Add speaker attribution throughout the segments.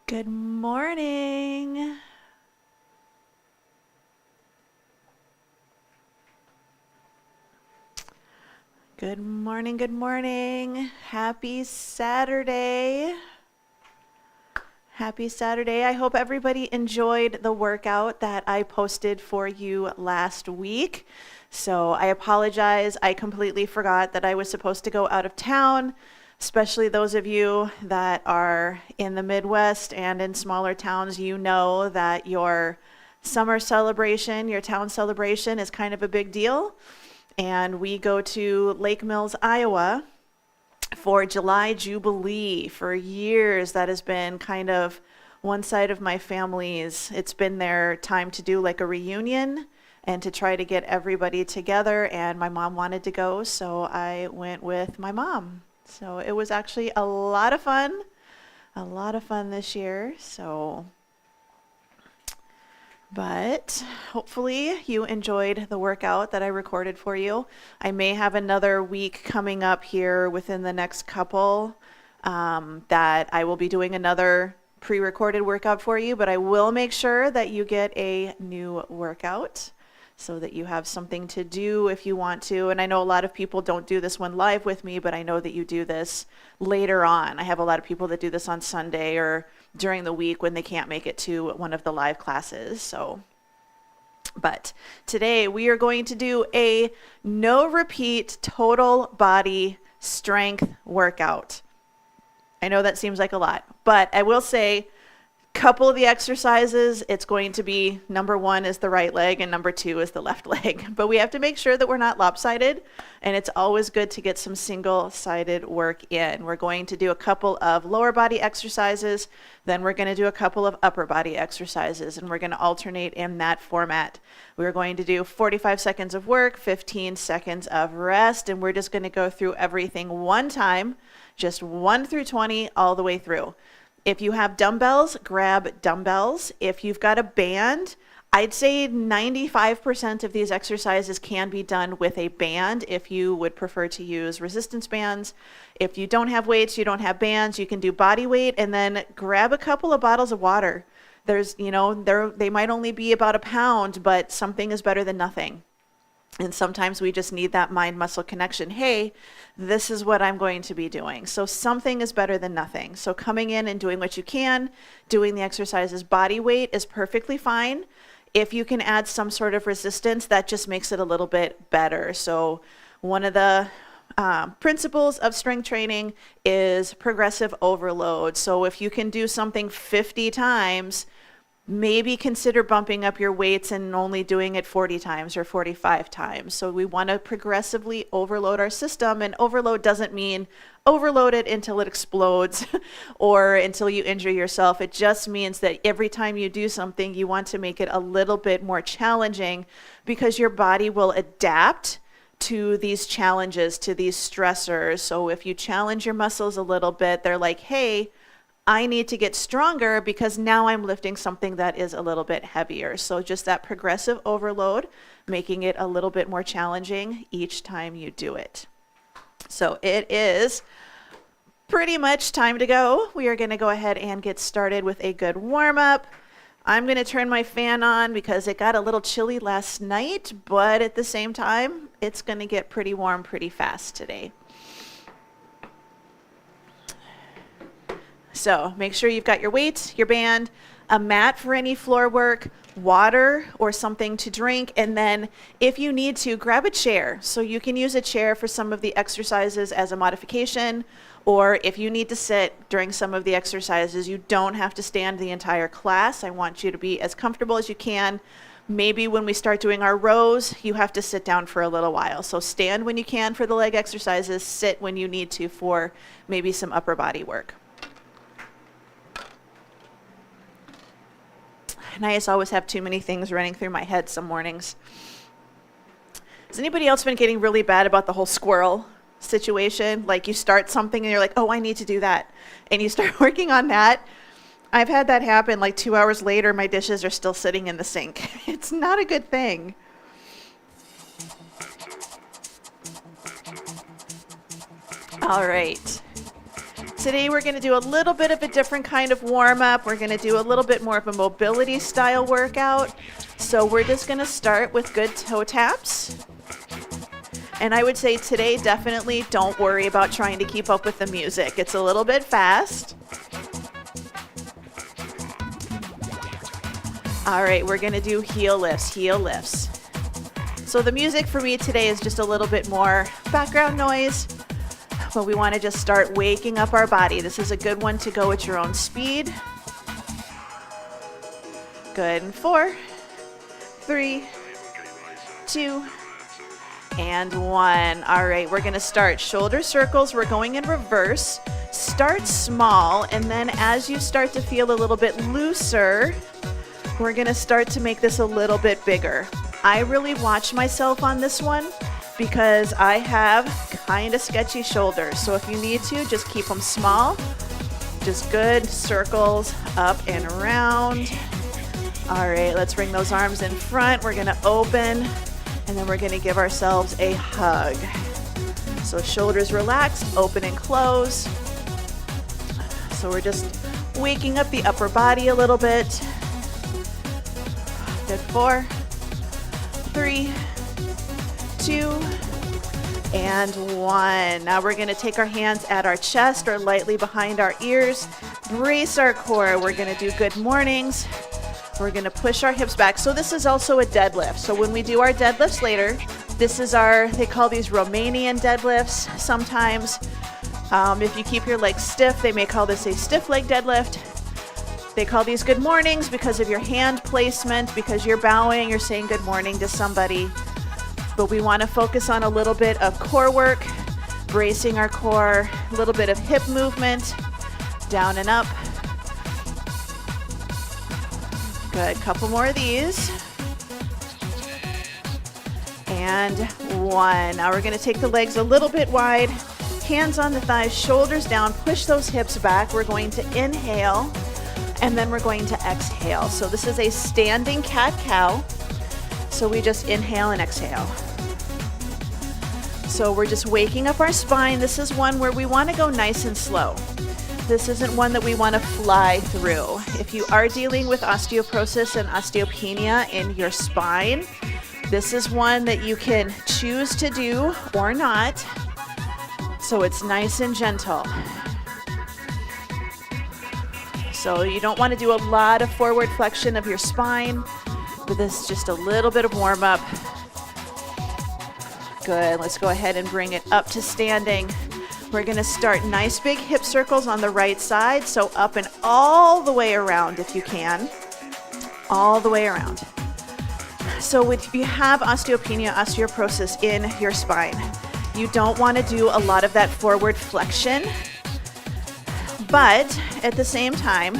Speaker 1: Good morning. Good morning, good morning. Happy Saturday. Happy Saturday. I hope everybody enjoyed the workout that I posted for you last week. So I apologize. I completely forgot that I was supposed to go out of town, especially those of you that are in the Midwest and in smaller towns. You know that your summer celebration, your town celebration is kind of a big deal. And we go to Lake Mills, Iowa for July Jubilee. For years, that has been kind of one side of my family's. It's been their time to do like a reunion and to try to get everybody together. And my mom wanted to go, so I went with my mom. So it was actually a lot of fun this year. But hopefully you enjoyed the workout that I recorded for you. I may have another week coming up here within the next couple that I will be doing another pre-recorded workout for you, but I will make sure that you get a new workout so that you have something to do if you want to. And I know a lot of people don't do this one live with me, but I know that you do this later on. I have a lot of people that do this on Sunday or during the week when they can't make it to one of the live classes. But today we are going to do a no repeat total body strength workout. I know that seems like a lot, but I will say couple of the exercises, it's going to be number one is the right leg and number two is the left leg. But we have to make sure that we're not lopsided, and it's always good to get some single-sided work in. We're going to do a couple of lower body exercises, then we're going to do a couple of upper body exercises, and we're going to alternate in that format. We're going to do 45 seconds of work, 15 seconds of rest, and we're just going to go through everything one time, just 1 through 20 all the way through. If you have dumbbells, grab dumbbells. If you've got a band, I'd say 95% of these exercises can be done with a band if you would prefer to use resistance bands. If you don't have weights, you don't have bands, you can do body weight, and then grab a couple of bottles of water. They might only be about a pound, but something is better than nothing. And sometimes we just need that mind-muscle connection. Hey, this is what I'm going to be doing. So something is better than nothing. So coming in and doing what you can, doing the exercises, body weight is perfectly fine. If you can add some sort of resistance, that just makes it a little bit better. So one of the principles of strength training is progressive overload. So if you can do something 50 times, maybe consider bumping up your weights and only doing it 40 times or 45 times. So we want to progressively overload our system, and overload doesn't mean overload it until it explodes or until you injure yourself. It just means that every time you do something, you want to make it a little bit more challenging because your body will adapt to these challenges, to these stressors. So if you challenge your muscles a little bit, they're like, hey, I need to get stronger because now I'm lifting something that is a little bit heavier. So just that progressive overload, making it a little bit more challenging each time you do it. So it is pretty much time to go. We are going to go ahead and get started with a good warm up. I'm going to turn my fan on because it got a little chilly last night, but at the same time, it's going to get pretty warm pretty fast today. So make sure you've got your weights, your band, a mat for any floor work, water or something to drink, and then if you need to, grab a chair. So you can use a chair for some of the exercises as a modification, or if you need to sit during some of the exercises, you don't have to stand the entire class. I want you to be as comfortable as you can. Maybe when we start doing our rows, you have to sit down for a little while. So stand when you can for the leg exercises, sit when you need to for maybe some upper body work. And I just always have too many things running through my head some mornings. Has anybody else been getting really bad about the whole squirrel situation? Like you start something and you're like, oh, I need to do that. And you start working on that. I've had that happen like 2 hours later, my dishes are still sitting in the sink. It's not a good thing. All right. Today we're going to do a little bit of a different kind of warm-up. We're going to do a little bit more of a mobility style workout. So we're just going to start with good toe taps. And I would say today, definitely don't worry about trying to keep up with the music. It's a little bit fast. All right, we're gonna do heel lifts, heel lifts. So the music for me today is just a little bit more background noise, but we wanna just start waking up our body. This is a good one to go at your own speed. Good, and 4, 3, 2, and 1. All right, we're gonna start shoulder circles. We're going in reverse. Start small, and then as you start to feel a little bit looser, we're gonna start to make this a little bit bigger. I really watch myself on this one because I have kind of sketchy shoulders. So if you need to, just keep them small. Just good circles up and around. All right, let's bring those arms in front. We're gonna open, and then we're gonna give ourselves a hug. So shoulders relax, open and close. So we're just waking up the upper body a little bit. Good, 4, 3, 2, and 1. Now we're gonna take our hands at our chest or lightly behind our ears. Brace our core. We're gonna do good mornings. We're gonna push our hips back. So this is also a deadlift. So when we do our deadlifts later, this is they call these Romanian deadlifts sometimes. If you keep your legs stiff, they may call this a stiff leg deadlift. They call these good mornings because of your hand placement, because you're bowing, you're saying good morning to somebody. But we want to focus on a little bit of core work, bracing our core, a little bit of hip movement, down and up. Good, couple more of these. And 1. Now we're going to take the legs a little bit wide, hands on the thighs, shoulders down, push those hips back. We're going to inhale. And then we're going to exhale. So this is a standing cat-cow. So we just inhale and exhale. So we're just waking up our spine. This is one where we want to go nice and slow. This isn't one that we want to fly through. If you are dealing with osteoporosis and osteopenia in your spine, this is one that you can choose to do or not. So it's nice and gentle. So you don't want to do a lot of forward flexion of your spine, but this is just a little bit of warm up. Good, let's go ahead and bring it up to standing. We're gonna start nice big hip circles on the right side, so up and all the way around if you can. All the way around. So if you have osteopenia, osteoporosis in your spine, you don't want to do a lot of that forward flexion. But at the same time,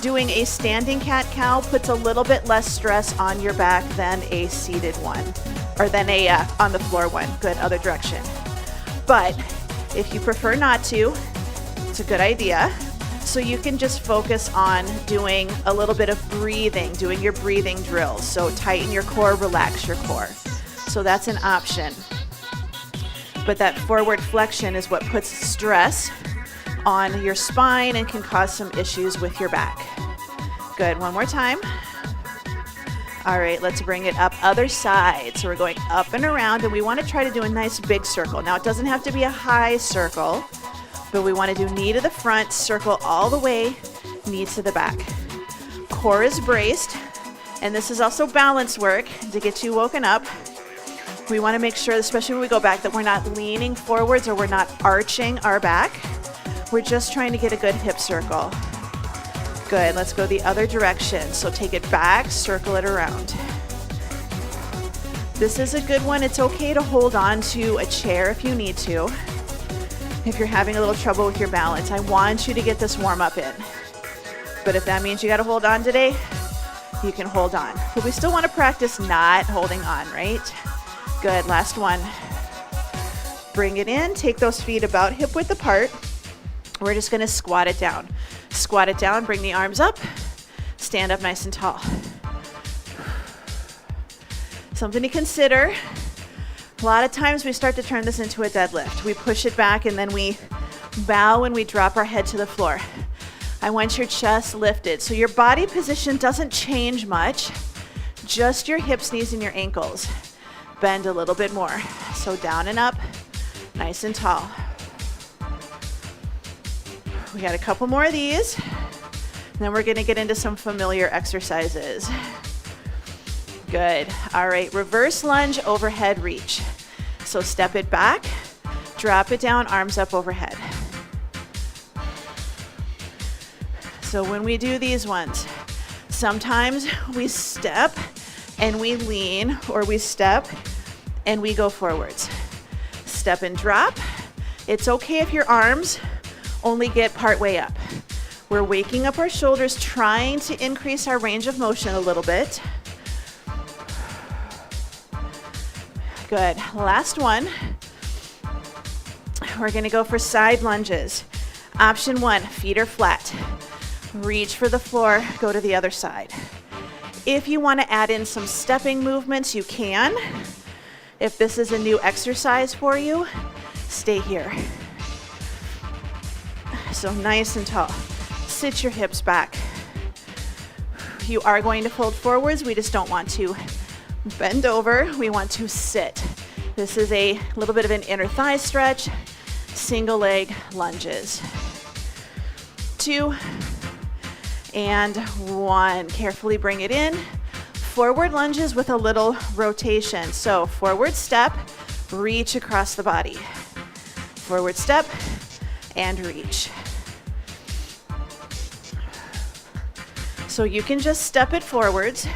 Speaker 1: doing a standing cat-cow puts a little bit less stress on your back than a seated one, or than a on the floor one. Good, other direction. But if you prefer not to, it's a good idea. So you can just focus on doing a little bit of breathing, doing your breathing drills. So tighten your core, relax your core. So that's an option. But that forward flexion is what puts stress on your spine and can cause some issues with your back. Good, one more time. All right, let's bring it up other side. So we're going up and around, and we want to try to do a nice big circle. Now it doesn't have to be a high circle, but we want to do knee to the front, circle all the way, knee to the back. Core is braced, and this is also balance work to get you woken up. We want to make sure, especially when we go back, that we're not leaning forwards or we're not arching our back. We're just trying to get a good hip circle. Good, let's go the other direction. So take it back, circle it around. This is a good one. It's okay to hold on to a chair if you need to. If you're having a little trouble with your balance, I want you to get this warm up in. But if that means you gotta hold on today, you can hold on. But we still wanna practice not holding on, right? Good, last one. Bring it in, take those feet about hip width apart. We're just gonna squat it down. Squat it down, bring the arms up, stand up nice and tall. Something to consider. A lot of times we start to turn this into a deadlift. We push it back and then we Bow when we drop our head to the floor. I want your chest lifted. So your body position doesn't change much, just your hips, knees, and your ankles. Bend a little bit more. So down and up, nice and tall. We got a couple more of these. And then we're gonna get into some familiar exercises. Good. All right, reverse lunge, overhead reach. So step it back, drop it down, arms up overhead. So when we do these ones, sometimes we step and we lean, or we step and we go forwards. Step and drop. It's okay if your arms only get part way up. We're waking up our shoulders, trying to increase our range of motion a little bit. Good. Last one. We're gonna go for side lunges. Option 1, feet are flat. Reach for the floor, go to the other side. If you want to add in some stepping movements, you can. If this is a new exercise for you, stay here. So nice and tall. Sit your hips back. You are going to fold forwards, we just don't want to bend over, we want to sit. This is a little bit of an inner thigh stretch, single leg lunges. 2 and 1. Carefully bring it in. Forward lunges with a little rotation. So forward step, reach across the body. Forward step and reach. So you can just step it forwards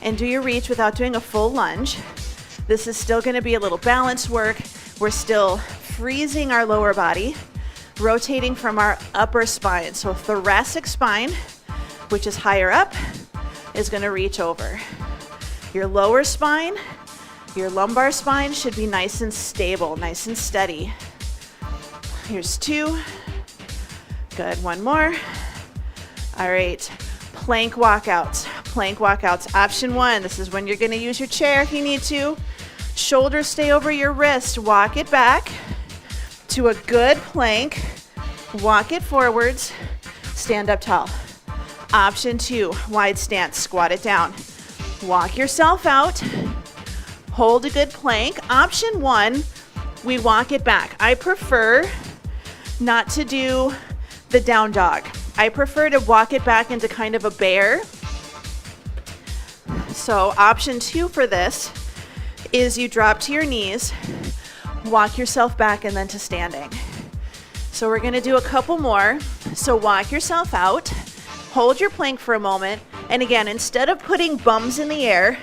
Speaker 1: and do your reach without doing a full lunge. This is still going to be a little balance work. We're still freezing our lower body, rotating from our upper spine. So thoracic spine, which is higher up, is going to reach over. Your lower spine, your lumbar spine should be nice and stable, nice and steady. Here's 2. Good, 1 more. All right, plank walkouts. Plank walkouts. Option 1, this is when you're going to use your chair if you need to. Shoulders stay over your wrist. Walk it back to a good plank. Walk it forwards. Stand up tall. Option 2, wide stance. Squat it down. Walk yourself out. Hold a good plank. Option 1, we walk it back. I prefer not to do the down dog. I prefer to walk it back into kind of a bear. So option 2 for this is you drop to your knees, walk yourself back, and then to standing. So we're gonna do a couple more. So walk yourself out, hold your plank for a moment, and again, instead of putting bums in the air,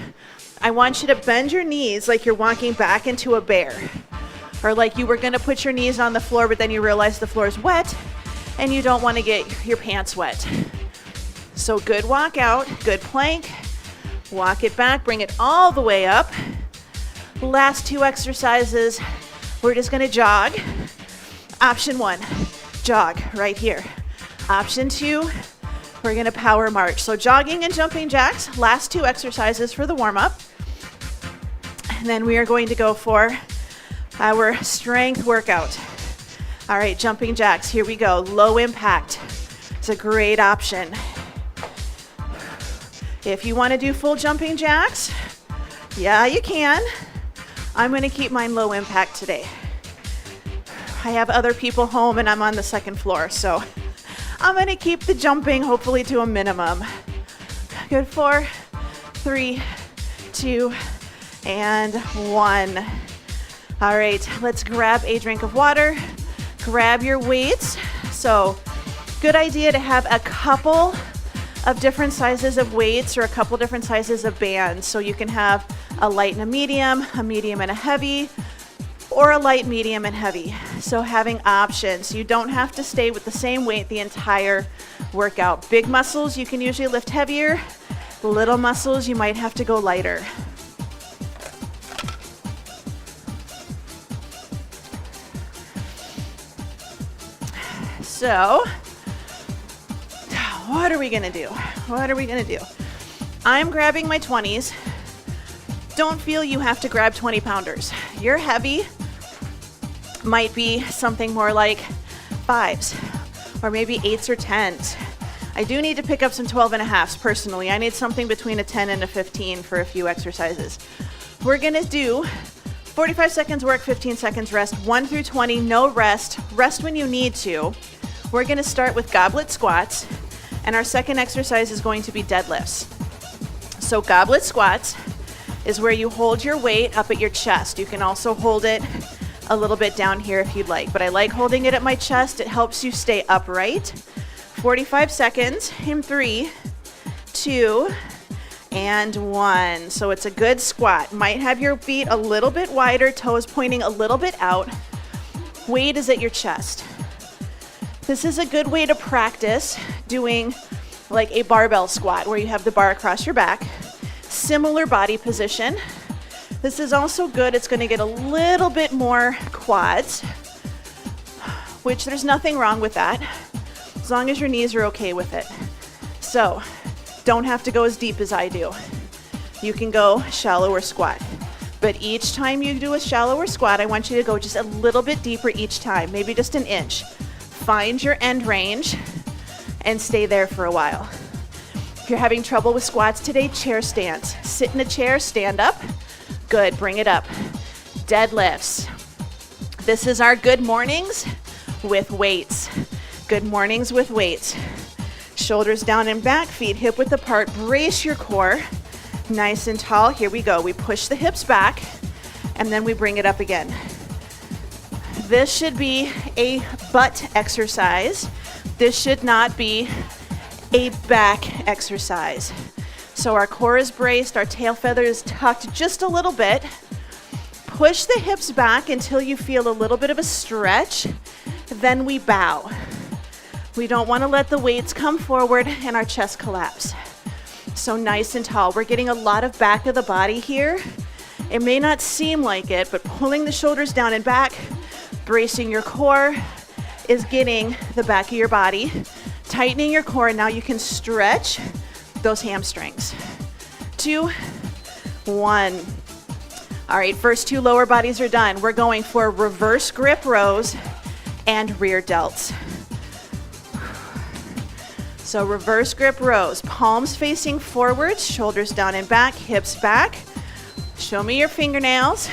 Speaker 1: I want you to bend your knees like you're walking back into a bear. Or like you were gonna put your knees on the floor, but then you realize the floor is wet, and you don't wanna get your pants wet. So good walk out, good plank, walk it back, bring it all the way up. Last 2 exercises, we're just gonna jog. Option 1, jog right here. Option 2, we're gonna power march. So jogging and jumping jacks, last 2 exercises for the warm-up. And then we are going to go for our strength workout. All right, jumping jacks, here we go. Low impact, it's a great option. If you wanna do full jumping jacks, yeah, you can. I'm gonna keep mine low impact today. I have other people home and I'm on the 2nd floor, so I'm gonna keep the jumping hopefully to a minimum. Good, 4, 3, 2, and 1. All right, let's grab a drink of water, grab your weights. So good idea to have a couple of different sizes of weights or a couple different sizes of bands. So you can have a light and a medium and a heavy, or a light, medium, and heavy. So having options. You don't have to stay with the same weight the entire workout. Big muscles, you can usually lift heavier. Little muscles, you might have to go lighter. So, what are we gonna do? What are we gonna do? I'm grabbing my 20s. Don't feel you have to grab 20 pounders. You're heavy. Might be something more like 5s, or maybe 8s or 10s. I do need to pick up some 12.5s personally. I need something between a 10 and a 15 for a few exercises. We're gonna do 45 seconds work, 15 seconds rest, 1 through 20, no rest. Rest when you need to. We're gonna start with goblet squats, and our second exercise is going to be deadlifts. So goblet squats is where you hold your weight up at your chest. You can also hold it a little bit down here if you'd like, but I like holding it at my chest. It helps you stay upright. 45 seconds in 3, 2, and 1. So it's a good squat. Might have your feet a little bit wider, toes pointing a little bit out. Weight is at your chest. This is a good way to practice doing like a barbell squat where you have the bar across your back. Similar body position. This is also good. It's going to get a little bit more quads, which there's nothing wrong with that, as long as your knees are okay with it. So don't have to go as deep as I do. You can go shallower squat. But each time you do a shallower squat, I want you to go just a little bit deeper each time, maybe just an inch. Find your end range and stay there for a while. If you're having trouble with squats today, chair stands. Sit in a chair, stand up. Good, bring it up. Deadlifts. This is our good mornings with weights. Good mornings with weights. Shoulders down and back, feet hip width apart. Brace your core. Nice and tall. Here we go. We push the hips back and then we bring it up again. This should be a butt exercise. This should not be a back exercise. So our core is braced, our tail feather is tucked just a little bit. Push the hips back until you feel a little bit of a stretch. Then we bow. We don't want to let the weights come forward and our chest collapse. So nice and tall. We're getting a lot of back of the body here. It may not seem like it, but pulling the shoulders down and back, bracing your core is getting the back of your body, tightening your core, and now you can stretch those hamstrings. 2, 1. All right, first 2 lower bodies are done. We're going for reverse grip rows and rear delts. So reverse grip rows, palms facing forwards, shoulders down and back, hips back. Show me your fingernails.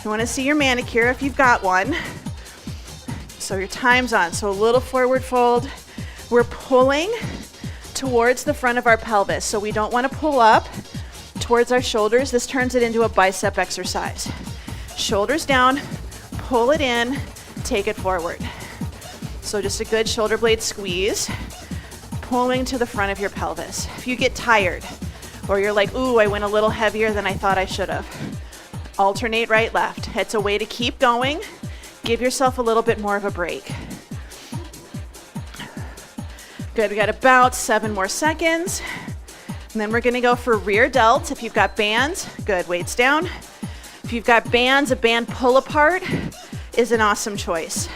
Speaker 1: I want to see your manicure if you've got one. So your time's on. So a little forward fold. We're pulling towards the front of our pelvis. So we don't want to pull up towards our shoulders. This turns it into a bicep exercise. Shoulders down, pull it in, take it forward. So just a good shoulder blade squeeze, pulling to the front of your pelvis. If you get tired or you're like, ooh, I went a little heavier than I thought I should have, alternate right, left. It's a way to keep going. Give yourself a little bit more of a break. Good, we got about 7 more seconds. And then we're gonna go for rear delts. If you've got bands, good, weights down. If you've got bands, a band pull apart is an awesome choice.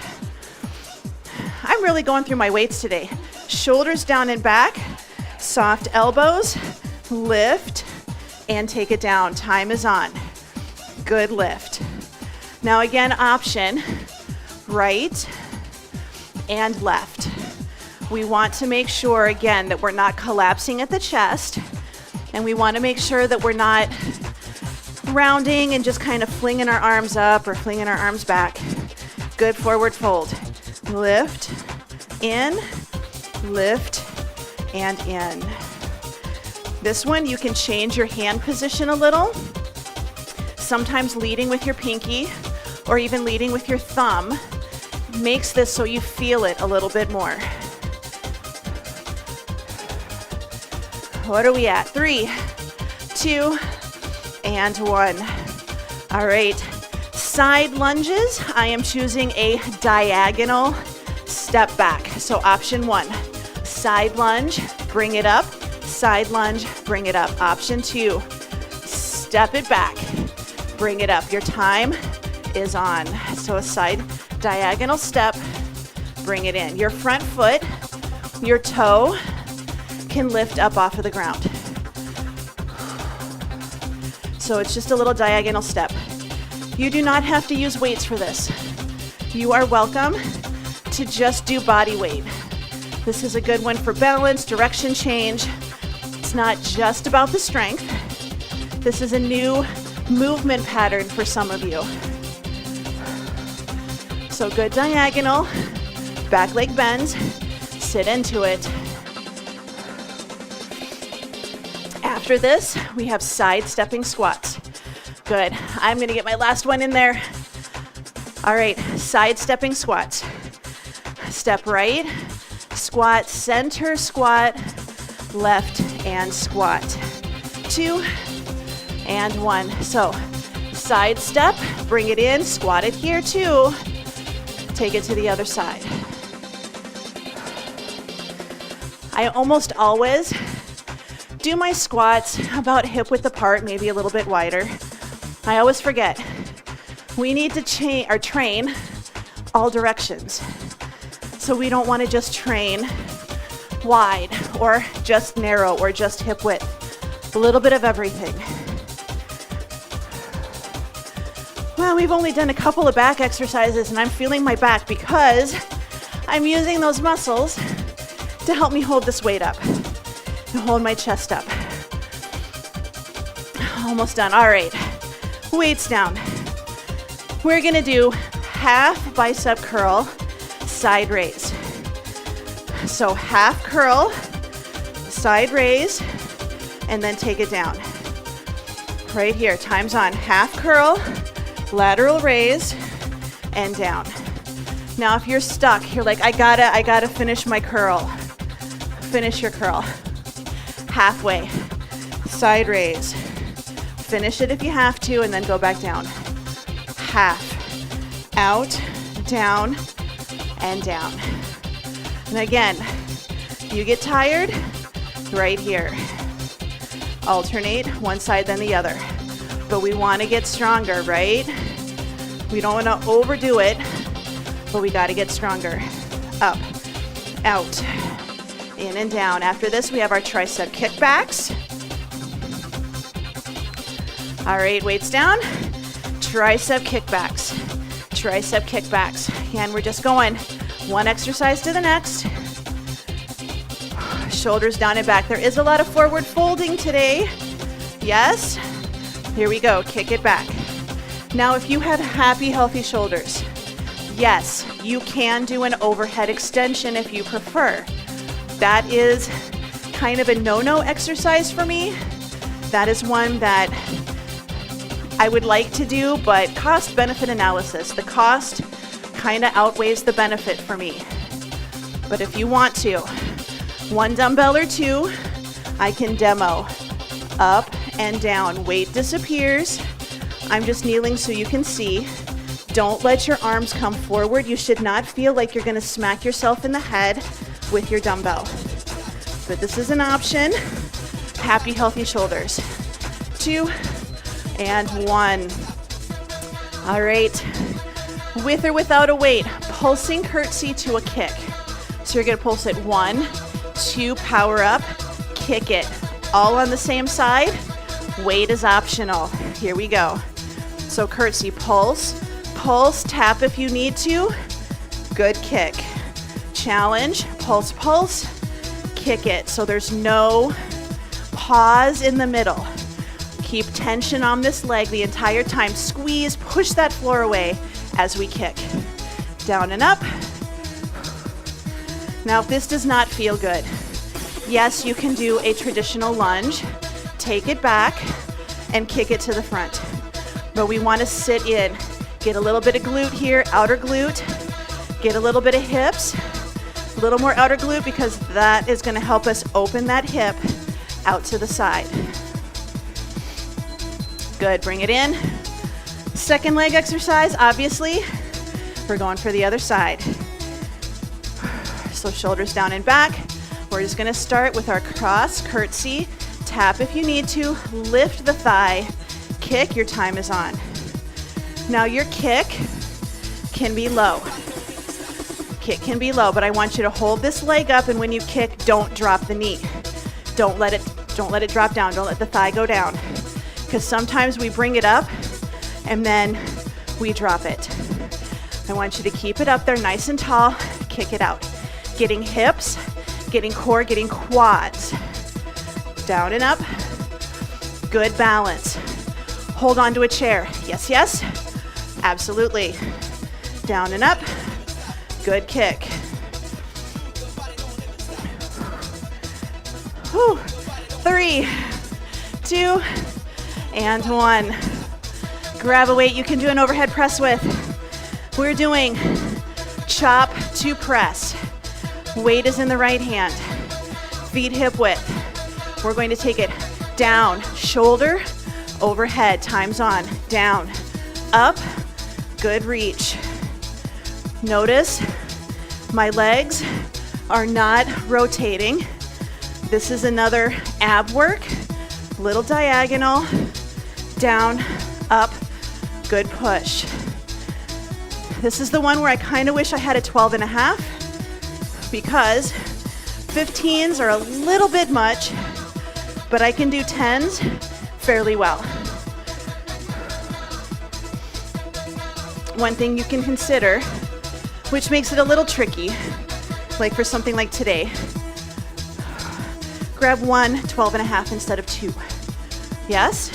Speaker 1: I'm really going through my weights today. Shoulders down and back, soft elbows, lift, and take it down. Time is on. Good lift. Now again, option, right and left. We want to make sure, again, that we're not collapsing at the chest, and we want to make sure that we're not rounding and just kind of flinging our arms up or flinging our arms back. Good forward fold. Lift, in, lift, and in. This one, you can change your hand position a little. Sometimes leading with your pinky or even leading with your thumb makes this so you feel it a little bit more. What are we at? 3, 2, and 1. All right, side lunges. I am choosing a diagonal step back. So option 1, side lunge, bring it up. Side lunge, bring it up. Option 2, step it back, bring it up. Your time is on. So a side diagonal step, bring it in. Your front foot, your toe can lift up off of the ground. So it's just a little diagonal step. You do not have to use weights for this. You are welcome to just do body weight. This is a good one for balance, direction change. It's not just about the strength. This is a new movement pattern for some of you. So good diagonal, back leg bends, sit into it. After this, we have side stepping squats. Good. I'm gonna get my last one in there. All right, side stepping squats. Step right, squat, center squat, left and squat. 2 and 1. So side step, bring it in, squat it here, 2. Take it to the other side. I almost always do my squats about hip width apart, maybe a little bit wider. I always forget. We need to train all directions. So we don't want to just train wide or just narrow or just hip width. A little bit of everything. Well, we've only done a couple of back exercises and I'm feeling my back because I'm using those muscles to help me hold this weight up and hold my chest up. Almost done. All right, weights down. We're gonna do half bicep curl, side raise. So half curl, side raise, and then take it down. Right here, time's on. Half curl, lateral raise, and down. Now if you're stuck, you're like, I gotta finish my curl. Finish your curl. Halfway, side raise. Finish it if you have to, and then go back down. Half, out, down, and down. And again, you get tired, right here. Alternate one side then the other. But we want to get stronger, right? We don't want to overdo it, but we got to get stronger. Up, out, in and down. After this, we have our tricep kickbacks. All right, weights down. Tricep kickbacks. Tricep kickbacks. And we're just going one exercise to the next. Shoulders down and back. There is a lot of forward folding today. Yes. Here we go. Kick it back. Now, if you have happy, healthy shoulders, yes, you can do an overhead extension if you prefer. That is kind of a no-no exercise for me. That is one that I would like to do, but cost-benefit analysis. The cost kind of outweighs the benefit for me. But if you want to, one dumbbell or two, I can demo. Up and down. Weight disappears. I'm just kneeling so you can see. Don't let your arms come forward. You should not feel like you're gonna smack yourself in the head with your dumbbell. But this is an option. Happy, healthy shoulders. 2 and 1. All right. With or without a weight, pulsing curtsy to a kick. So you're gonna pulse it 1, 2, power up, kick it. All on the same side. Weight is optional. Here we go. So curtsy, pulse, pulse, tap if you need to. Good kick. Challenge, pulse, pulse, kick it. So there's no pause in the middle. Keep tension on this leg the entire time. Squeeze, push that floor away as we kick. Down and up. Now, if this does not feel good, yes, you can do a traditional lunge. Take it back and kick it to the front. But we want to sit in. Get a little bit of glute here, outer glute. Get a little bit of hips. A little more outer glute because that is going to help us open that hip out to the side. Good, bring it in. Second leg exercise, obviously. We're going for the other side. So shoulders down and back. We're just gonna start with our cross curtsy. Tap if you need to, lift the thigh, kick, your time is on. Now your kick can be low. Kick can be low, but I want you to hold this leg up, and when you kick, don't drop the knee. Don't let it drop down, don't let the thigh go down. Because sometimes we bring it up and then we drop it. I want you to keep it up there nice and tall. kick it out. Getting hips, getting core, getting quads. Down and up. Good balance. Hold on to a chair. Yes, yes. Absolutely. Down and up. Good kick. Whew. 3, 2, and 1. Grab a weight you can do an overhead press with. We're doing chop to press. Weight is in the right hand. Feet hip width. We're going to take it down, shoulder, overhead, times on, down, up, good reach. Notice my legs are not rotating. This is another ab work, little diagonal, down, up, good push. This is the one where I kind of wish I had a 12.5 because 15s are a little bit much, but I can do 10s fairly well. One thing you can consider, which makes it a little tricky, like for something like today, grab one 12.5 instead of 2. Yes?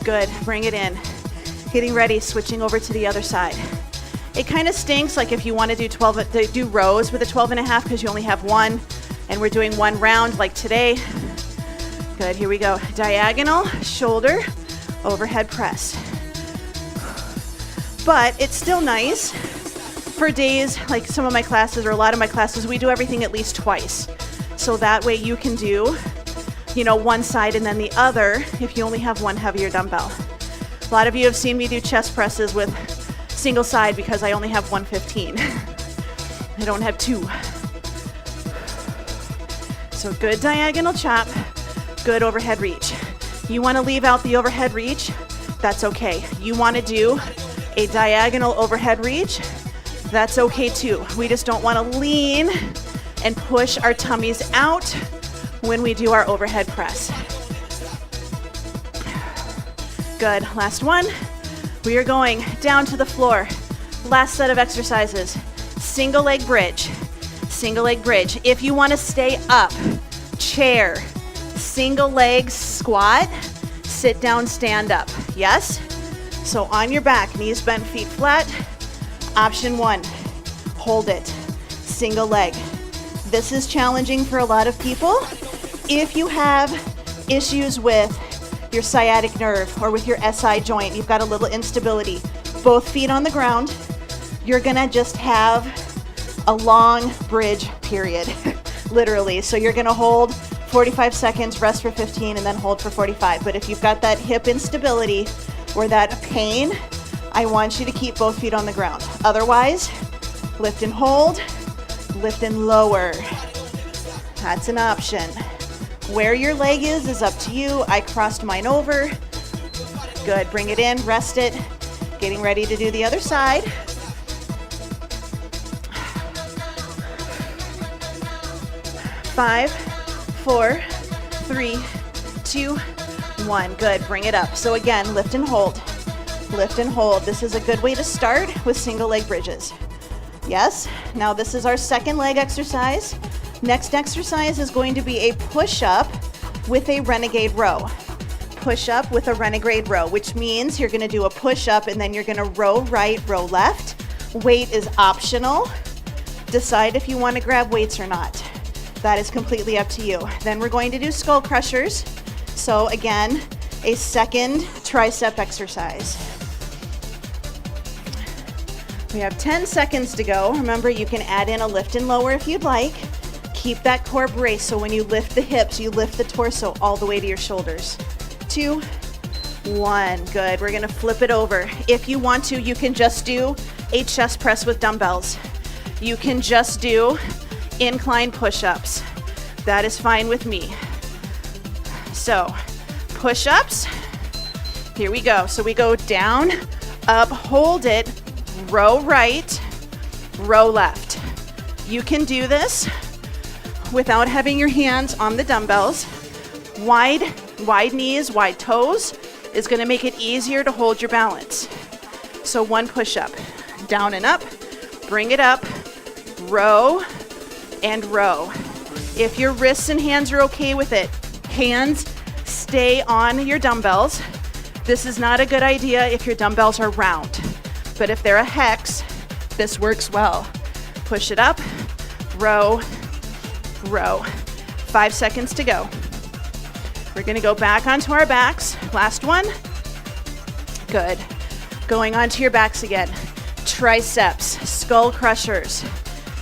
Speaker 1: Good, bring it in. Getting ready, switching over to the other side. It kind of stinks like if you want to do rows with a 12.5 because you only have one and we're doing one round like today. Good, here we go. Diagonal, shoulder, overhead press. But it's still nice for days like some of my classes or a lot of my classes, we do everything at least twice. So that way you can do, one side and then the other if you only have one heavier dumbbell. A lot of you have seen me do chest presses with single side because I only have 115. I don't have 2. So good diagonal chop, good overhead reach. You want to leave out the overhead reach, that's okay. You want to do a diagonal overhead reach, that's okay too. We just don't want to lean and push our tummies out when we do our overhead press. Good, last one. We are going down to the floor. Last set of exercises. Single leg bridge. Single leg bridge. If you want to stay up, chair, single leg squat, sit down, stand up. Yes? So on your back, knees bent, feet flat. Option 1, hold it. Single leg. This is challenging for a lot of people. If you have issues with your sciatic nerve or with your SI joint, you've got a little instability, both feet on the ground, you're gonna just have a long bridge period, literally. So you're gonna hold 45 seconds, rest for 15, and then hold for 45. But if you've got that hip instability or that pain, I want you to keep both feet on the ground. Otherwise, lift and hold, lift and lower. That's an option. Where your leg is up to you. I crossed mine over. Good, bring it in, rest it. Getting ready to do the other side. Five, 4, 3, 2, 1. Good, bring it up. So again, lift and hold. Lift and hold. This is a good way to start with single leg bridges. Yes, now this is our second leg exercise. Next exercise is going to be a push-up with a renegade row. Push-up with a renegade row, which means you're gonna do a push-up and then you're gonna row right, row left. Weight is optional. Decide if you wanna grab weights or not. That is completely up to you. Then we're going to do skull crushers. So again, a second tricep exercise. We have 10 seconds to go. Remember, you can add in a lift and lower if you'd like. Keep that core braced, so when you lift the hips, you lift the torso all the way to your shoulders. 2, 1, good. We're gonna flip it over. If you want to, you can just do a chest press with dumbbells. You can just do incline push-ups. That is fine with me. So, push-ups, here we go. So we go down, up, hold it, row right, row left. You can do this without having your hands on the dumbbells. Wide knees, wide toes is gonna make it easier to hold your balance. So one push-up, down and up, bring it up, row and row. If your wrists and hands are okay with it, hands stay on your dumbbells. This is not a good idea if your dumbbells are round, but if they're a hex, this works well. Push it up, row, row. 5 seconds to go. We're gonna go back onto our backs. Last one. Good. Going onto your backs again. Triceps, skull crushers,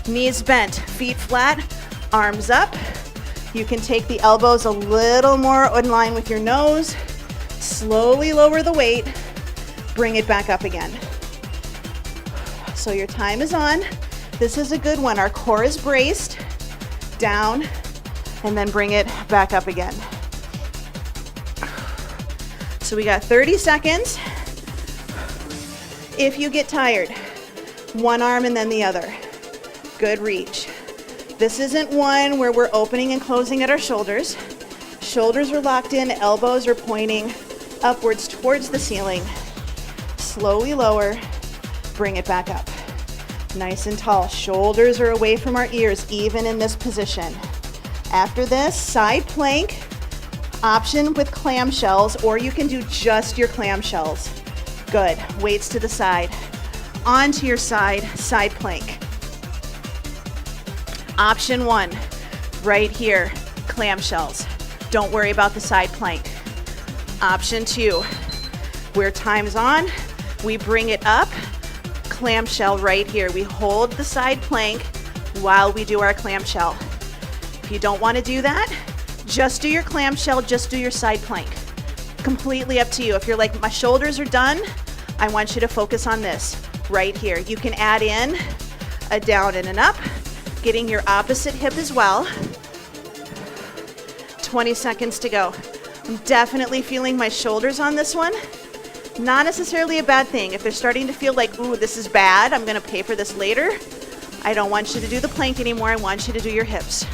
Speaker 1: knees bent, feet flat, arms up. You can take the elbows a little more in line with your nose. Slowly lower the weight, bring it back up again. So your time is on. This is a good one. Our core is braced, down, and then bring it back up again. So we got 30 seconds. If you get tired, one arm and then the other. Good reach. This isn't one where we're opening and closing at our shoulders. Shoulders are locked in, elbows are pointing upwards towards the ceiling. Slowly lower, bring it back up. Nice and tall. Shoulders are away from our ears, even in this position. After this, side plank, option with clamshells, or you can do just your clamshells. Good. Weights to the side. Onto your side, side plank. Option one, right here, clamshells. Don't worry about the side plank. Option two, where time's on, we bring it up, clamshell right here. We hold the side plank while we do our clamshell. If you don't want to do that, just do your clamshell, just do your side plank. Completely up to you. If you're like, my shoulders are done, I want you to focus on this right here. You can add in a down and an up, getting your opposite hip as well. 20 seconds to go. I'm definitely feeling my shoulders on this one. Not necessarily a bad thing. If they're starting to feel like, ooh, this is bad, I'm gonna pay for this later, I don't want you to do the plank anymore. I want you to do your hips.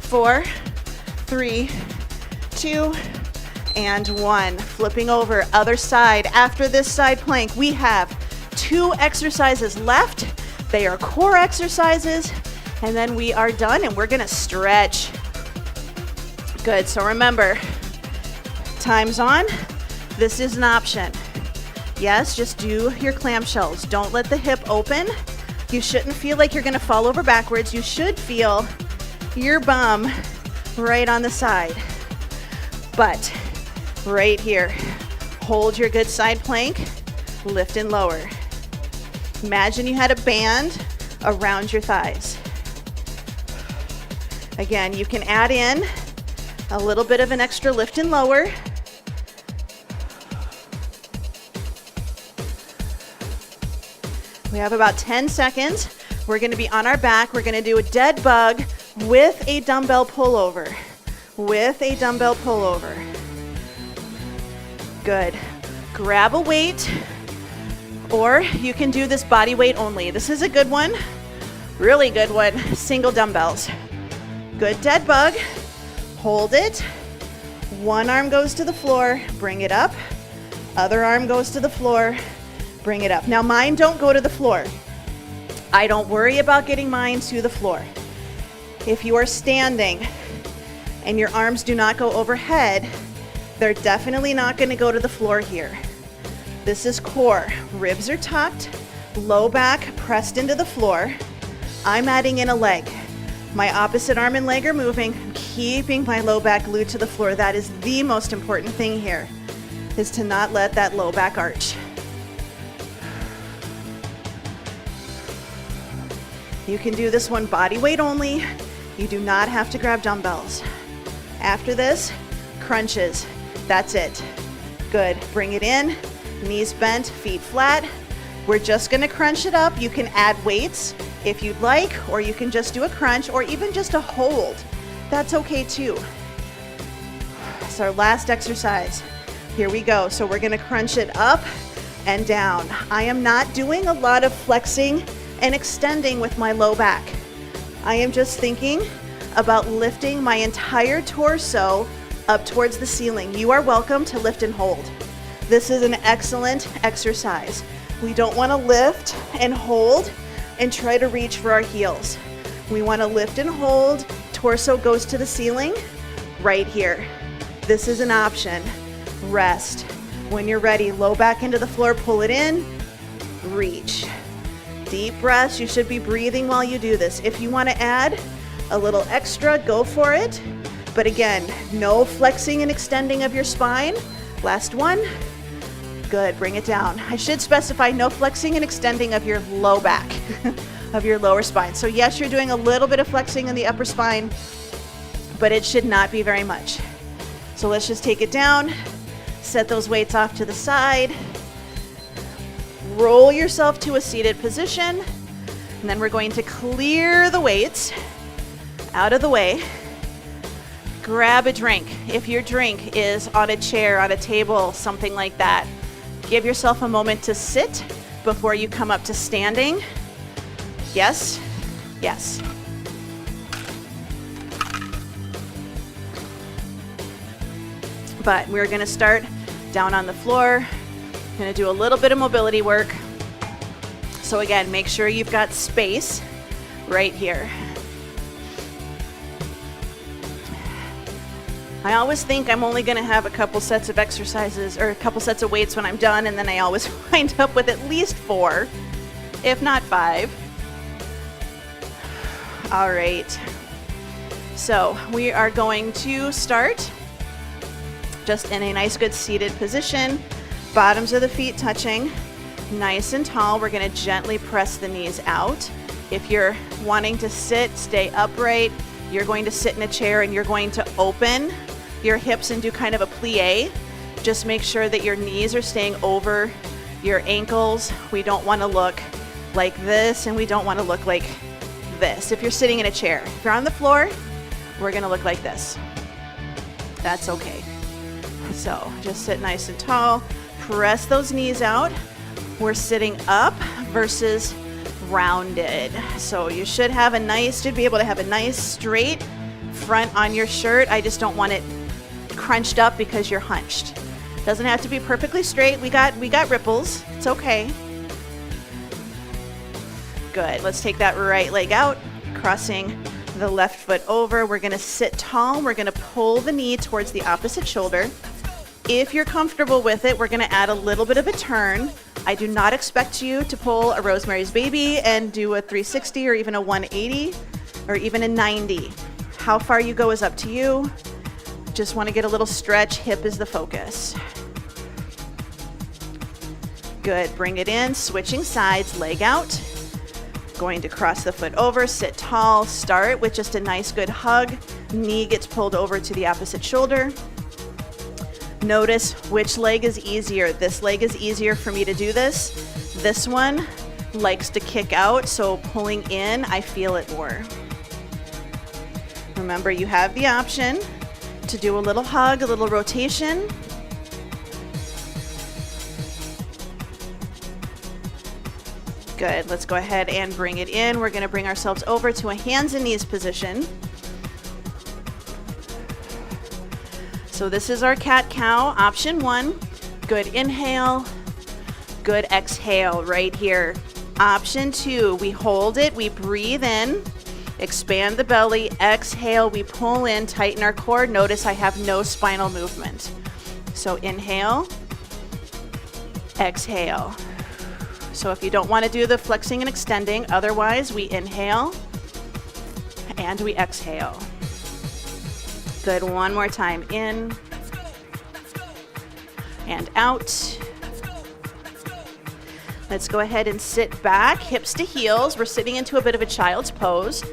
Speaker 1: 4, 3, 2, and 1. Flipping over, other side. After this side plank, we have 2 exercises left. They are core exercises, and then we are done, and we're gonna stretch. Good, so remember, time's on. This is an option. Yes, just do your clamshells. Don't let the hip open. You shouldn't feel like you're gonna fall over backwards. You should feel your bum right on the side. But right here, hold your good side plank, lift and lower. Imagine you had a band around your thighs. Again, you can add in a little bit of an extra lift and lower. We have about 10 seconds. We're gonna be on our back. We're gonna do a dead bug with a dumbbell pullover. With a dumbbell pullover. Good. Grab a weight, or you can do this body weight only. This is a good one, really good one. Single dumbbells. Good dead bug. Hold it. One arm goes to the floor, bring it up. Other arm goes to the floor, bring it up. Now mine don't go to the floor. I don't worry about getting mine to the floor. If you are standing and your arms do not go overhead, they're definitely not going to go to the floor here. This is core. Ribs are tucked, low back pressed into the floor. I'm adding in a leg. My opposite arm and leg are moving. I'm keeping my low back glued to the floor. That is the most important thing here, is to not let that low back arch. You can do this one body weight only. You do not have to grab dumbbells. After this, crunches. That's it. Good. Bring it in. Knees bent, feet flat. We're just gonna crunch it up. You can add weights if you'd like, or you can just do a crunch, or even just a hold. That's okay too. It's our last exercise. Here we go. So we're gonna crunch it up and down. I am not doing a lot of flexing and extending with my low back. I am just thinking about lifting my entire torso up towards the ceiling. You are welcome to lift and hold. This is an excellent exercise. We don't want to lift and hold and try to reach for our heels. We want to lift and hold. Torso goes to the ceiling right here. This is an option. Rest. When you're ready, low back into the floor, pull it in, reach. Deep breaths. You should be breathing while you do this. If you want to add a little extra, go for it. But again, no flexing and extending of your spine. Last one. Good, bring it down. I should specify no flexing and extending of your low back, of your lower spine. So yes, you're doing a little bit of flexing in the upper spine, but it should not be very much. So let's just take it down, set those weights off to the side, roll yourself to a seated position, and then we're going to clear the weights out of the way. Grab a drink. If your drink is on a chair, on a table, something like that, give yourself a moment to sit before you come up to standing. Yes, yes. But we're gonna start down on the floor. Gonna do a little bit of mobility work. So again, make sure you've got space right here. I always think I'm only gonna have a couple sets of exercises or a couple sets of weights when I'm done, and then I always wind up with at least 4, if not 5. All right, so we are going to start just in a nice good seated position, bottoms of the feet touching, nice and tall. We're gonna gently press the knees out. If you're wanting to sit, stay upright. You're going to sit in a chair and you're going to open your hips and do kind of a plie. Just make sure that your knees are staying over your ankles. We don't want to look like this and we don't want to look like this. If you're sitting in a chair, if you're on the floor, we're going to look like this. That's okay. So just sit nice and tall, press those knees out. We're sitting up versus rounded. So you should be able to have a nice straight front on your shirt. I just don't want it crunched up because you're hunched. Doesn't have to be perfectly straight. We got ripples. It's okay. Good. Let's take that right leg out, crossing the left foot over. We're going to sit tall. We're going to pull the knee towards the opposite shoulder. If you're comfortable with it, we're going to add a little bit of a turn. I do not expect you to pull a Rosemary's Baby and do a 360 or even a 180 or even a 90. How far you go is up to you. Just want to get a little stretch. Hip is the focus. Good. Bring it in. Switching sides. Leg out. Going to cross the foot over. Sit tall. Start with just a nice good hug. Knee gets pulled over to the opposite shoulder. Notice which leg is easier. This leg is easier for me to do this. This one likes to kick out, so pulling in, I feel it more. Remember, you have the option to do a little hug, a little rotation. Good. Let's go ahead and bring it in. We're going to bring ourselves over to a hands and knees position. So this is our cat-cow, option 1. Good inhale, good exhale right here. Option 2, we hold it, we breathe in, expand the belly, exhale, we pull in, tighten our core. Notice I have no spinal movement. So inhale, exhale. So if you don't want to do the flexing and extending, otherwise we inhale and we exhale. Good, one more time, in and out. Let's go ahead and sit back, hips to heels. We're sitting into a bit of a child's pose.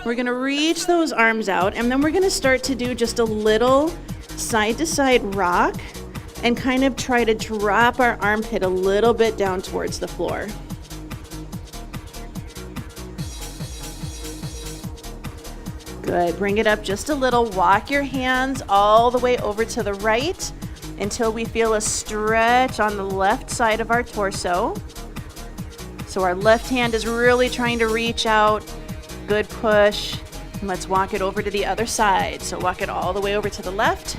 Speaker 1: We're gonna reach those arms out, and then we're gonna start to do just a little side to side rock and kind of try to drop our armpit a little bit down towards the floor. Good, bring it up just a little. Walk your hands all the way over to the right until we feel a stretch on the left side of our torso. So our left hand is really trying to reach out. Good push. And let's walk it over to the other side. So walk it all the way over to the left.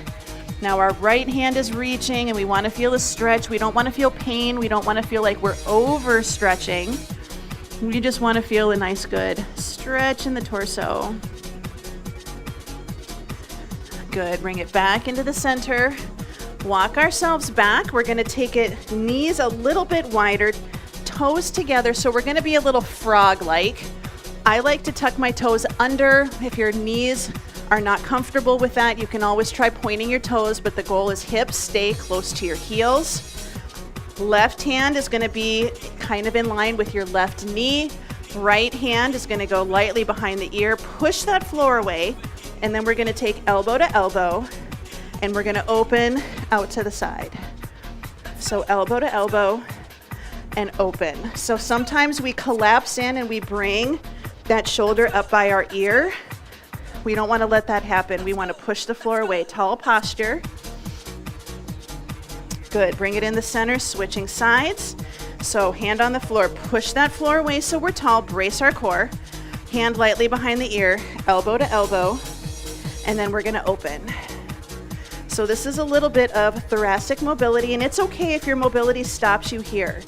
Speaker 1: Now our right hand is reaching and we want to feel a stretch. We don't want to feel pain. We don't want to feel like we're overstretching. We just want to feel a nice, good stretch in the torso. Good, bring it back into the center. Walk ourselves back. We're gonna take it knees a little bit wider, toes together, so we're gonna be a little frog-like. I like to tuck my toes under. If your knees are not comfortable with that, you can always try pointing your toes, but the goal is hips stay close to your heels. Left hand is gonna be kind of in line with your left knee. Right hand is gonna go lightly behind the ear. Push that floor away, and then we're gonna take elbow to elbow, and we're gonna open out to the side. So elbow to elbow and open. So sometimes we collapse in and we bring that shoulder up by our ear. We don't wanna let that happen. We wanna push the floor away. Tall posture. Good, bring it in the center, switching sides. So hand on the floor, push that floor away so we're tall, brace our core. Hand lightly behind the ear, elbow to elbow, and then we're gonna open. So this is a little bit of thoracic mobility, and it's okay if your mobility stops you here.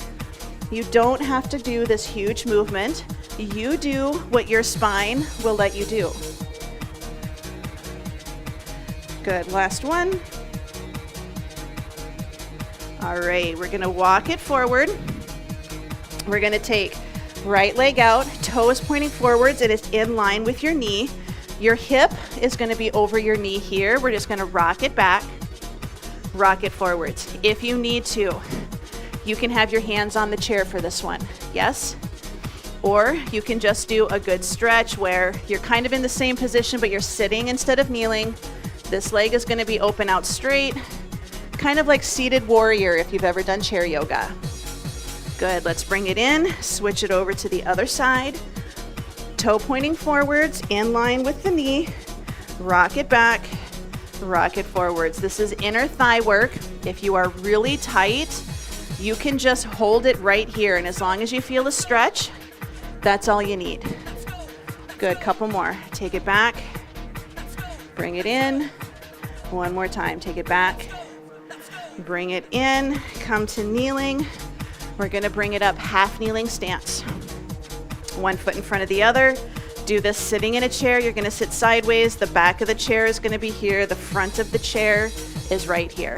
Speaker 1: You don't have to do this huge movement. You do what your spine will let you do. Good, last one. All right, we're gonna walk it forward. We're gonna take right leg out, toes pointing forwards, and it's in line with your knee. Your hip is gonna be over your knee here. We're just gonna rock it back, rock it forwards. If you need to, you can have your hands on the chair for this one, yes? Or you can just do a good stretch where you're kind of in the same position, but you're sitting instead of kneeling. This leg is gonna be open out straight, kind of like seated warrior if you've ever done chair yoga. Good, let's bring it in, switch it over to the other side. Toe pointing forwards, in line with the knee. Rock it back, rock it forwards. This is inner thigh work. If you are really tight, you can just hold it right here, and as long as you feel a stretch, that's all you need. Good, couple more. Take it back, bring it in. One more time, take it back, bring it in, come to kneeling. We're gonna bring it up, half kneeling stance. One foot in front of the other. Do this sitting in a chair. You're gonna sit sideways. The back of the chair is gonna be here. The front of the chair is right here.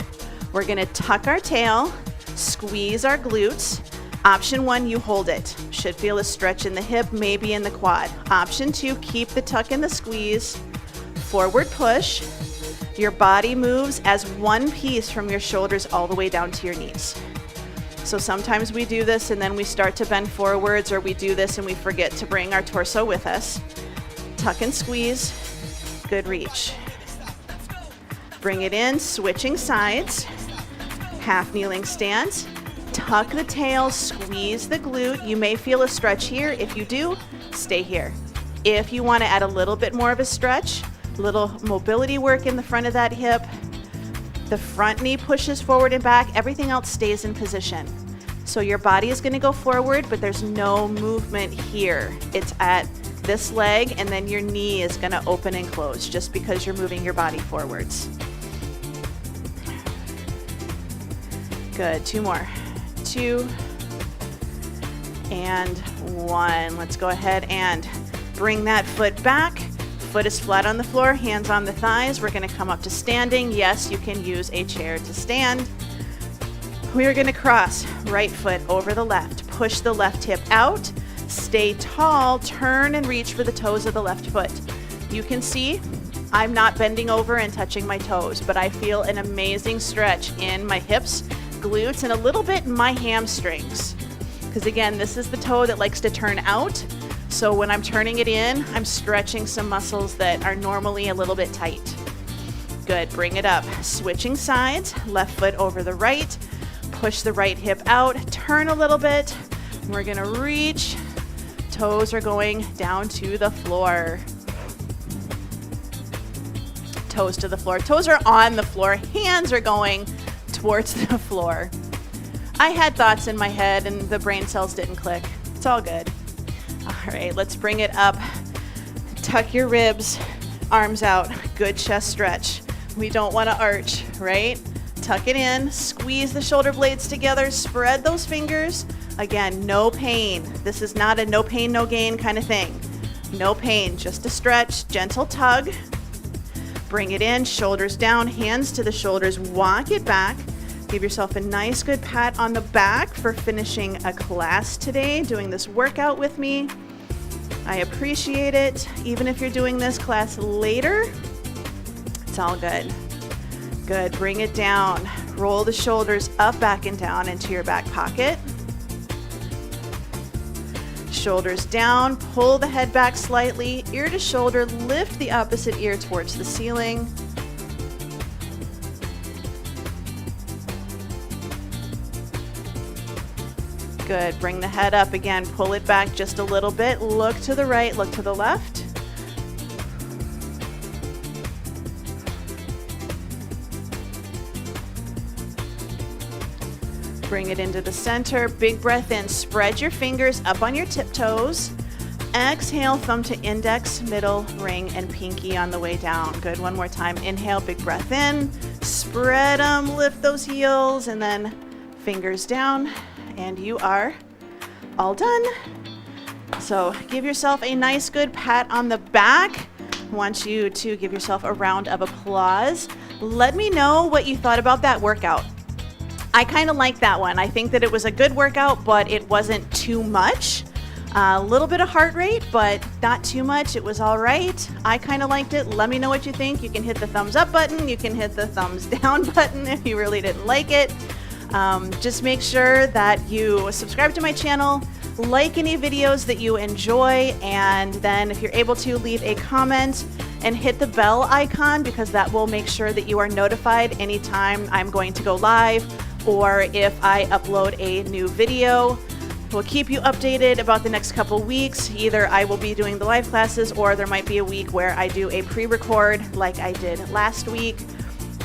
Speaker 1: We're gonna tuck our tail, squeeze our glutes. Option one, you hold it. Should feel a stretch in the hip, maybe in the quad. Option two, keep the tuck and the squeeze. Forward push. Your body moves as one piece from your shoulders all the way down to your knees. So sometimes we do this and then we start to bend forwards, or we do this and we forget to bring our torso with us. Tuck and squeeze, good reach. Bring it in, switching sides, half kneeling stance. Tuck the tail, squeeze the glute. You may feel a stretch here. If you do, stay here. If you want to add a little bit more of a stretch, little mobility work in the front of that hip, the front knee pushes forward and back, everything else stays in position. So your body is going to go forward, but there's no movement here. It's at this leg, and then your knee is going to open and close just because you're moving your body forwards. Good, two more. 2 and 1. Let's go ahead and bring that foot back. Foot is flat on the floor, hands on the thighs. We're gonna come up to standing. Yes, you can use a chair to stand. We are gonna cross right foot over the left. Push the left hip out. Stay tall, turn and reach for the toes of the left foot. You can see I'm not bending over and touching my toes, but I feel an amazing stretch in my hips, glutes, and a little bit in my hamstrings. Because again, this is the toe that likes to turn out. So when I'm turning it in, I'm stretching some muscles that are normally a little bit tight. Good, bring it up. Switching sides, left foot over the right. Push the right hip out, turn a little bit. We're gonna reach. Toes are going down to the floor. Toes to the floor. Toes are on the floor. Hands are going towards the floor. I had thoughts in my head and the brain cells didn't click. It's all good. All right, let's bring it up. Tuck your ribs, arms out. Good chest stretch. We don't want to arch, right? Tuck it in, squeeze the shoulder blades together, spread those fingers, Again, no pain. This is not a no pain, no gain kind of thing. No pain, just a stretch, gentle tug. Bring it in, shoulders down, hands to the shoulders, walk it back. Give yourself a nice good pat on the back for finishing a class today, doing this workout with me. I appreciate it. Even if you're doing this class later, it's all good. Good, bring it down. Roll the shoulders up, back, and down into your back pocket. Shoulders down, pull the head back slightly, ear to shoulder, lift the opposite ear towards the ceiling. Good, bring the head up again, pull it back just a little bit, look to the right, look to the left. Bring it into the center, big breath in, spread your fingers up on your tiptoes. Exhale, thumb to index, middle, ring, and pinky on the way down. Good, one more time. Inhale, big breath in, spread them, lift those heels, and then fingers down, and you are all done. So give yourself a nice good pat on the back. I want you to give yourself a round of applause. Let me know what you thought about that workout. I kind of like that one. I think that it was a good workout, but it wasn't too much. A little bit of heart rate, but not too much. It was all right. I kind of liked it. Let me know what you think. You can hit the thumbs up button. You can hit the thumbs down button if you really didn't like it. Just make sure that you subscribe to my channel, like any videos that you enjoy, and then if you're able to, leave a comment and hit the bell icon, because that will make sure that you are notified anytime I'm going to go live or if I upload a new video. We'll keep you updated about the next couple weeks. Either I will be doing the live classes, or there might be a week where I do a pre-record like I did last week.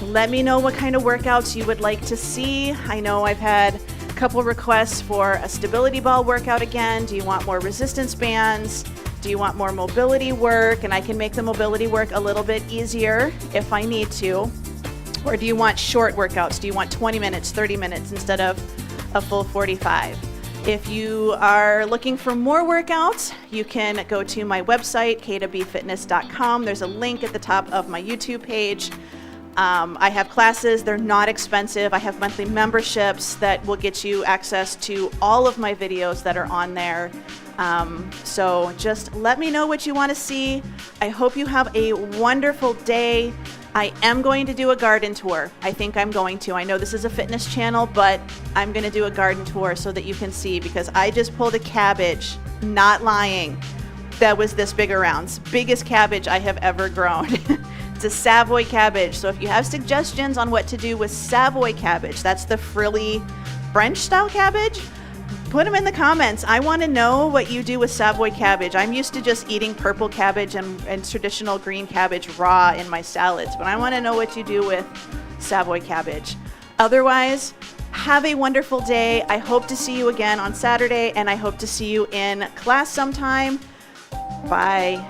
Speaker 1: Let me know what kind of workouts you would like to see. I know I've had a couple requests for a stability ball workout again. Do you want more resistance bands? Do you want more mobility work? And I can make the mobility work a little bit easier if I need to. Or do you want short workouts? Do you want 20 minutes, 30 minutes instead of a full 45? If you are looking for more workouts, you can go to my website, kwbfitness.com. There's a link at the top of my YouTube page. I have classes. They're not expensive. I have monthly memberships that will get you access to all of my videos that are on there. So just let me know what you want to see. I hope you have a wonderful day. I am going to do a garden tour. I think I'm going to. I know this is a fitness channel, but I'm going to do a garden tour so that you can see, because I just pulled a cabbage, not lying, that was this big around. It's the biggest cabbage I have ever grown. It's a Savoy cabbage. So if you have suggestions on what to do with Savoy cabbage, that's the frilly French style cabbage, put them in the comments. I want to know what you do with Savoy cabbage. I'm used to just eating purple cabbage and traditional green cabbage raw in my salads, but I want to know what you do with Savoy cabbage. Otherwise, have a wonderful day. I hope to see you again on Saturday, and I hope to see you in class sometime. Bye.